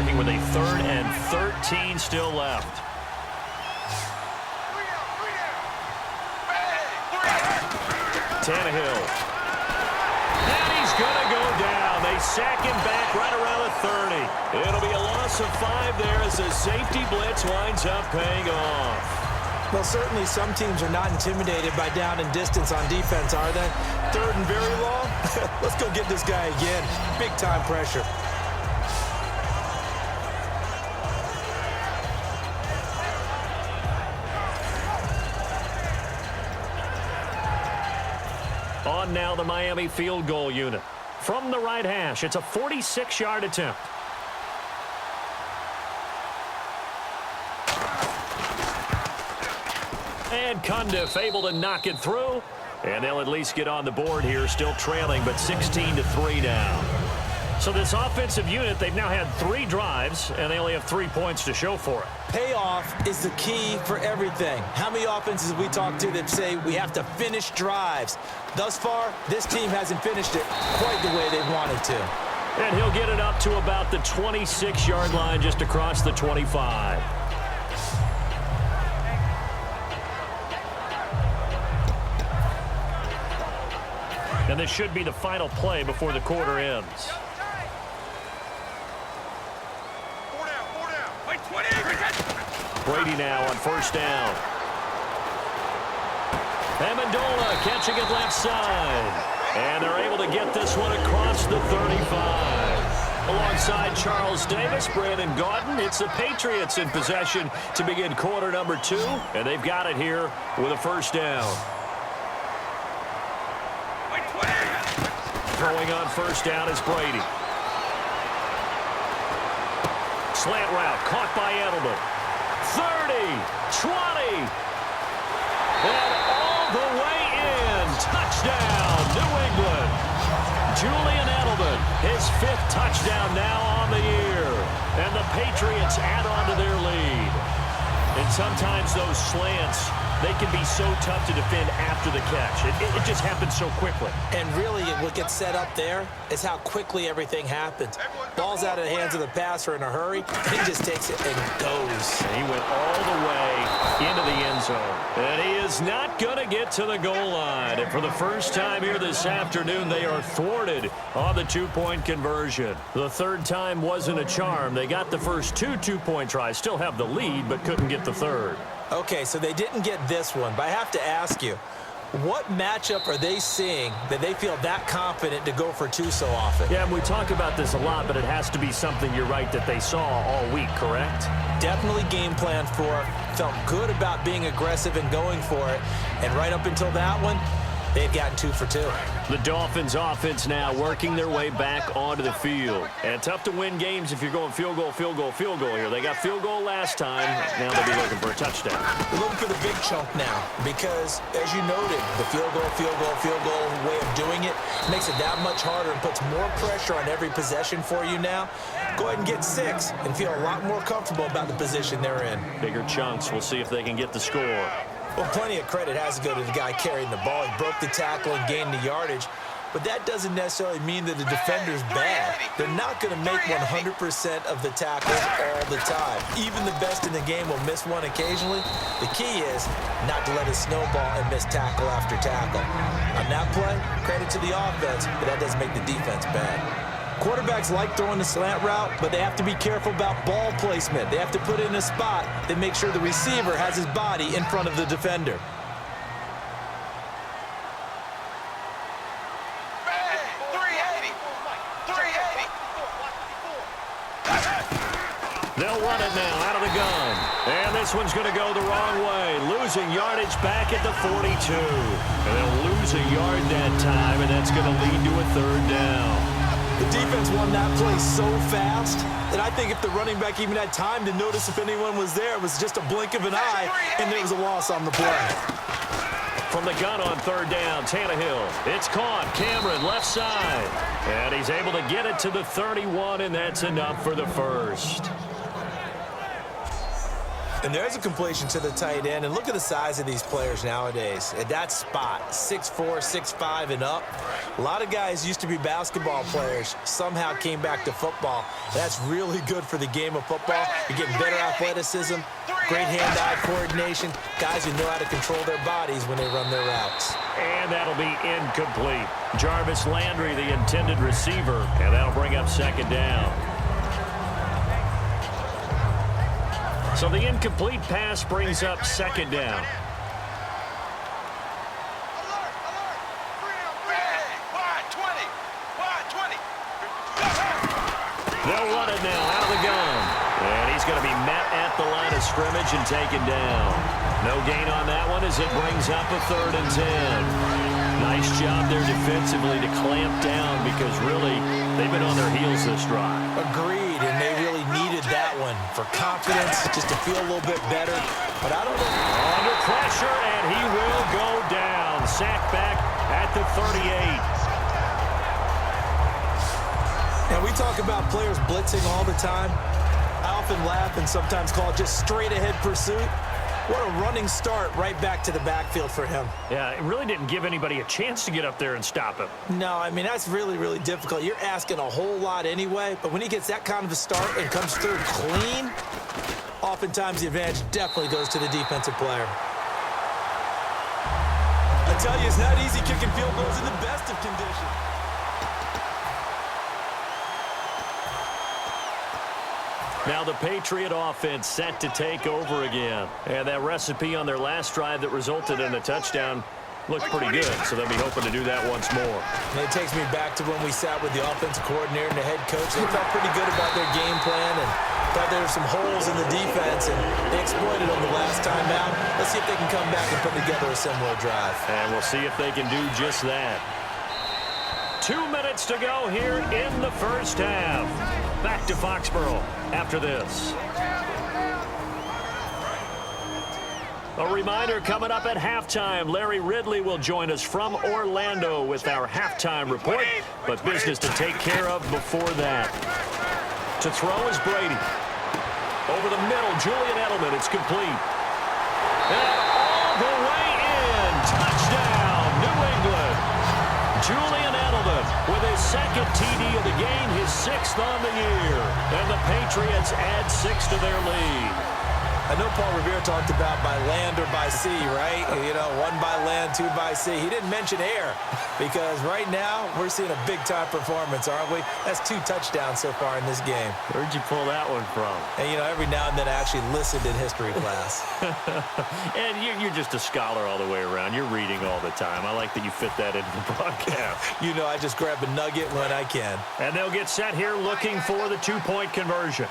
working with a 3rd and 13 still left. Tannehill. And he's going to go down. They sack him back right around the 30. It'll be a loss of 5 there as the safety blitz winds up paying off. Well, certainly some teams are not intimidated by down and distance on defense, are they? 3rd and very long? Let's go get this guy again. Big time pressure. On now the Miami field goal unit. From the right hash, it's a 46-yard attempt. And Cundiff able to knock it through. And they'll at least get on the board here, still trailing, but 16-3 now. So this offensive unit, they've now had 3 drives, and they only have 3 points to show for it. Payoff is the key for everything. How many offenses we talk to that say we have to finish drives? Thus far, this team hasn't finished it quite the way they wanted to. And he'll get it up to about the 26-yard line just across the 25. And this should be the final play before the quarter ends. Brady now on 1st down. Amendola catching it left side. And they're able to get this one across the 35. Alongside Charles Davis, Brandon Gaudin, it's the Patriots in possession to begin quarter number 2. And they've got it here with a 1st down. Throwing on 1st down is Brady. Slant route caught by Edelman. 30, 20, and all the way in. Touchdown, New England. Julian Edelman, his 5th touchdown now on the year. And the Patriots add on to their lead. And sometimes those slants, they can be so tough to defend after the catch. It just happens so quickly. And really, what gets set up there is how quickly everything happens. Ball's out of the hands of the passer in a hurry. He just takes it and goes. And he went all the way into the end zone. And he is not going to get to the goal line. And for the first time here this afternoon, they are thwarted on the 2-point conversion. The 3rd time wasn't a charm. They got the first 2 2-point tries, still have the lead, but couldn't get the 3rd. Okay, so they didn't get this one, but I have to ask you, what matchup are they seeing that they feel that confident to go for 2 so often? Yeah, and we talk about this a lot, but it has to be something, you're right, that they saw all week, correct? Definitely game planned for, felt good about being aggressive and going for it, and right up until that one, they had gotten 2 for 2. The Dolphins offense now working their way back onto the field. And tough to win games if you're going field goal, field goal, field goal here. They got field goal last time. Now they'll be looking for a touchdown. They're looking for the big chunk now because, as you noted, the field goal way of doing it makes it that much harder and puts more pressure on every possession for you now. Go ahead and get 6 and feel a lot more comfortable about the position they're in. Bigger chunks. We'll see if they can get the score. Well, plenty of credit has to go to the guy carrying the ball. He broke the tackle and gained the yardage. But that doesn't necessarily mean that the defender's bad. They're not going to make 100% of the tackles all the time. Even the best in the game will miss one occasionally. The key is not to let it snowball and miss tackle after tackle. On that play, credit to the offense, but that doesn't make the defense bad. Quarterbacks like throwing the slant route, but they have to be careful about ball placement. They have to put it in a spot that makes sure the receiver has his body in front of the defender. They'll run it now out of the gun. And this one's going to go the wrong way. Losing yardage back at the 42. And they'll lose a yard that time, and that's going to lead to a 3rd down. The defense won that play so fast that I think if the running back even had time to notice if anyone was there, it was just a blink of an eye, and there was a loss on the play. From the gun on 3rd down, Tannehill. It's caught. Cameron left side. And he's able to get it to the 31, and that's enough for the 1st. And there's a completion to the tight end. And look at the size of these players nowadays. At that spot, 6'4", 6'5", and up. A lot of guys used to be basketball players, somehow came back to football. That's really good for the game of football. You're getting better athleticism, great hand-eye coordination, guys who know how to control their bodies when they run their routes. And that'll be incomplete. Jarvis Landry, the intended receiver, and that'll bring up second down. So the incomplete pass brings up second down. They'll run it now out of the gun. And he's going to be met at the line of scrimmage and taken down. No gain on that one as it brings up a 3rd and 10. Nice job there defensively to clamp down because really they've been on their heels this drive. Agreed, and they really needed that one for confidence, just to feel a little bit better. But I don't know. Under pressure, and he will go down. Sacked back at the 38. Now, we talk about players blitzing all the time. I often laugh and sometimes call it just straight-ahead pursuit. What a running start right back to the backfield for him. Yeah, it really didn't give anybody a chance to get up there and stop him. No, I mean, that's really, really difficult. You're asking a whole lot anyway, but when he gets that kind of a start and comes through clean, oftentimes the advantage definitely goes to the defensive player. I tell you, it's not easy kicking field goals in the best of conditions. Now the Patriot offense set to take over again. And that recipe on their last drive that resulted in a touchdown looked pretty good, so they'll be hoping to do that once more. And it takes me back to when we sat with the offensive coordinator and the head coach. They felt pretty good about their game plan and thought there were some holes in the defense, and they exploited them the last time out. Let's see if they can come back and put together a similar drive. And we'll see if they can do just that. 2 minutes to go here in the first half. Back to Foxborough after this. A reminder coming up at halftime. Larry Ridley will join us from Orlando with our halftime report, but business to take care of before that. To throw is Brady. Over the middle, Julian Edelman. It's complete. And all the way in. Touchdown, New England. Julian Edelman with his second TD of the game, his 6th on the year. And the Patriots add 6 to their lead. I know Paul Revere talked about by land or by sea, right? You know, 1 by land, 2 by sea. He didn't mention air because right now we're seeing a big-time performance, aren't we? That's 2 touchdowns so far in this game. Where'd you pull that one from? And, you know, every now and then I actually listened in history class. And you're just a scholar all the way around. You're reading all the time. I like that you fit that into the broadcast. You know, I just grab a nugget when I can. And they'll get set here looking for the 2-point conversion.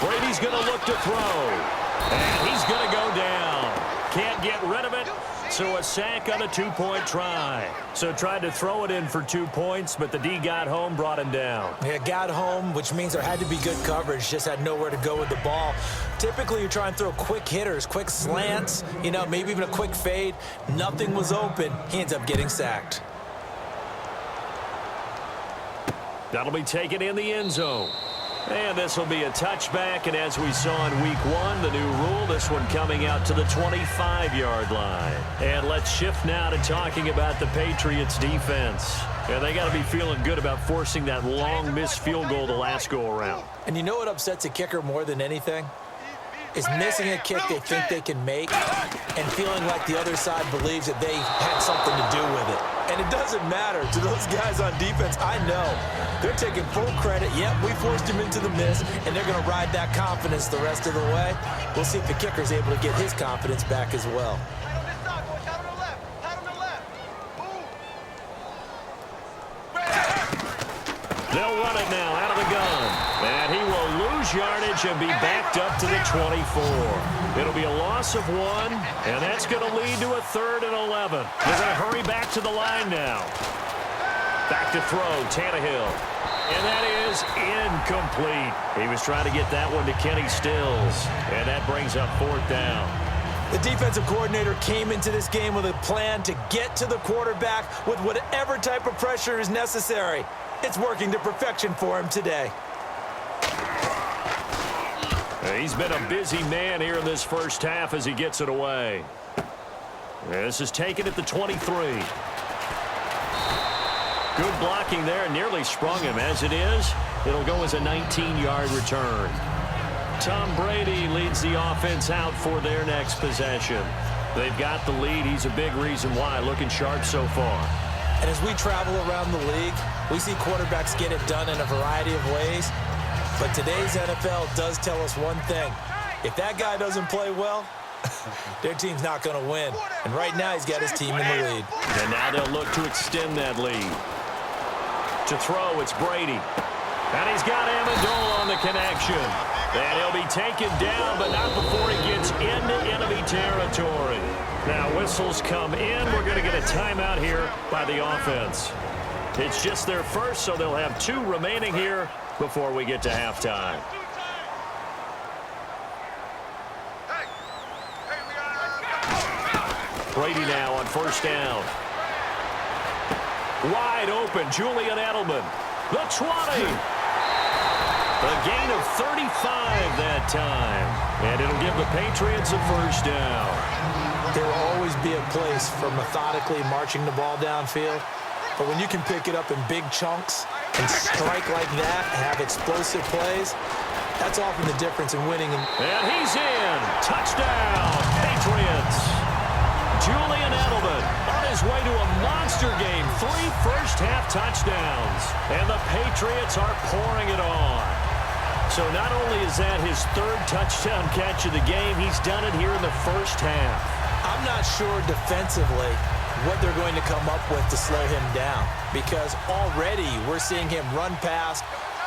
Brady's going to look to throw. And he's going to go down. Can't get rid of it. So a sack on a 2-point try. So tried to throw it in for 2 points, but the D got home, brought him down. Yeah, got home, which means there had to be good coverage. Just had nowhere to go with the ball. Typically, you're trying to throw quick hitters, quick slants, you know, maybe even a quick fade. Nothing was open. He ends up getting sacked. That'll be taken in the end zone. And this will be a touchback, and as we saw in week 1, the new rule, this one coming out to the 25-yard line. And let's shift now to talking about the Patriots defense. And they got to be feeling good about forcing that long missed field goal the last go-around. And you know what upsets a kicker more than anything? Is missing a kick they think they can make and feeling like the other side believes that they had something to do with it. And it doesn't matter to those guys on defense. I know they're taking full credit. Yep, we forced him into the miss, and they're going to ride that confidence the rest of the way. We'll see if the kicker's able to get his confidence back as well. They'll run it now out of the gun. And he will lose yardage and be backed up to the 24. It'll be a loss of 1, and that's going to lead to a 3rd and 11. They're going to hurry back to the line now. Back to throw, Tannehill. And that is incomplete. He was trying to get that one to Kenny Stills. And that brings up 4th down. The defensive coordinator came into this game with a plan to get to the quarterback with whatever type of pressure is necessary. It's working to perfection for him today. He's been a busy man here in this first half as he gets it away. This is taken at the 23. Good blocking there, nearly sprung him. As it is, it'll go as a 19-yard return. Tom Brady leads the offense out for their next possession. They've got the lead. He's a big reason why, looking sharp so far. And as we travel around the league, we see quarterbacks get it done in a variety of ways. But today's NFL does tell us one thing. If that guy doesn't play well, their team's not going to win. And right now, he's got his team in the lead. And now they'll look to extend that lead. To throw, it's Brady. And he's got Amendola on the connection. And he'll be taken down, but not before he gets into enemy territory. Now, whistles come in. We're going to get a timeout here by the offense. It's just their first, so they'll have 2 remaining here before we get to halftime. Brady now on first down. Wide open, Julian Edelman. The 20. A gain of 35 that time. And it'll give the Patriots a first down. There will always be a place for methodically marching the ball downfield. But when you can pick it up in big chunks and strike like that, have explosive plays, that's often the difference in winning. And he's in. Touchdown, Patriots. Julian Edelman on his way to a monster game. 3 first-half touchdowns. And the Patriots are pouring it on. So not only is that his 3rd touchdown catch of the game, he's done it here in the first half. I'm not sure defensively what they're going to come up with to slow him down, because already we're seeing him run past,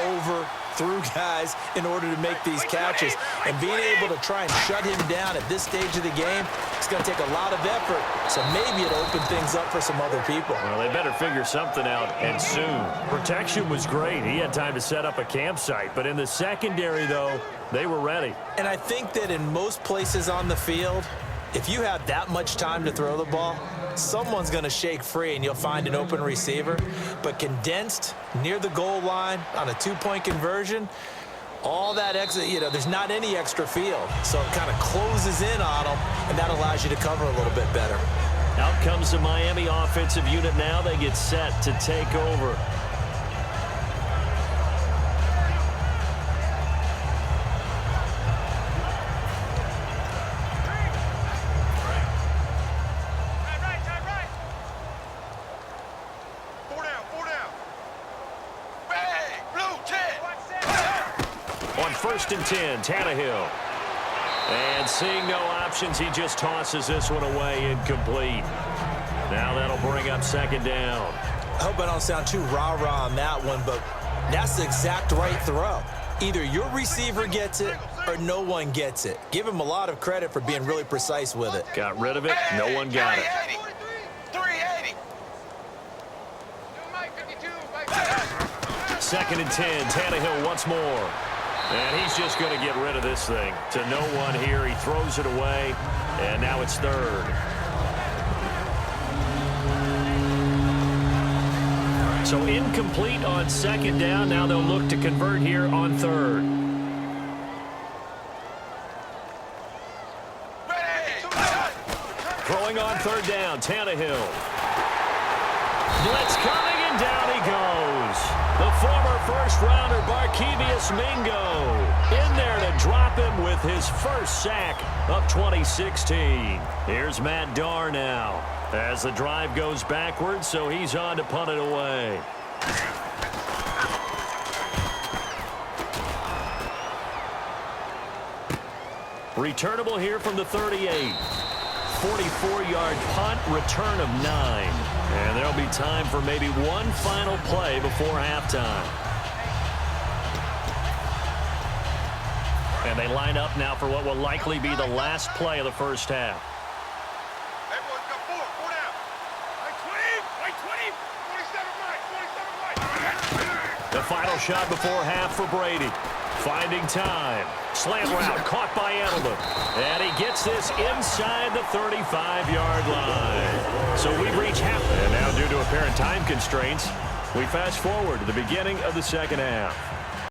over, through guys in order to make these catches. And being able to try and shut him down at this stage of the game, it's going to take a lot of effort. So maybe it'll open things up for some other people. Well, they better figure something out, and soon. Protection was great. He had time to set up a campsite. But in the secondary, though, they were ready. And I think that in most places on the field, if you have that much time to throw the ball, someone's going to shake free and you'll find an open receiver. But condensed near the goal line on a 2-point conversion, all that extra, there's not any extra field. So it kind of closes in on them, and that allows you to cover a little bit better. Out comes the Miami offensive unit now. They get set to take over. First and 10, Tannehill. And seeing no options, he just tosses this one away, incomplete. Now that'll bring up 2nd down. I hope I don't sound too rah-rah on that one, but that's the exact right throw. Either your receiver gets it or no one gets it. Give him a lot of credit for being really precise with it. Got rid of it. No one got it. 380. 2nd and 10, Tannehill once more. And he's just going to get rid of this thing. To no one here. He throws it away. And now it's 3rd. So incomplete on 2nd down. Now they'll look to convert here on 3rd. Throwing on 3rd down. Tannehill. Blitz coming, and down he goes. The former first-rounder Barkevious Mingo in there to drop him with his first sack of 2016. Here's Matt Darr now as the drive goes backwards, so he's on to punt it away. Returnable here from the 38. 44-yard punt, return of 9. And there'll be time for maybe one final play before halftime. And they line up now for what will likely be the last play of the first half. Everyone's got 4 down. Right 20, 27 right. The final shot before half for Brady. Finding time. Slant route caught by Edelman. And he gets this inside the 35-yard line. So we reach half. And now due to apparent time constraints, we fast forward to the beginning of the second half.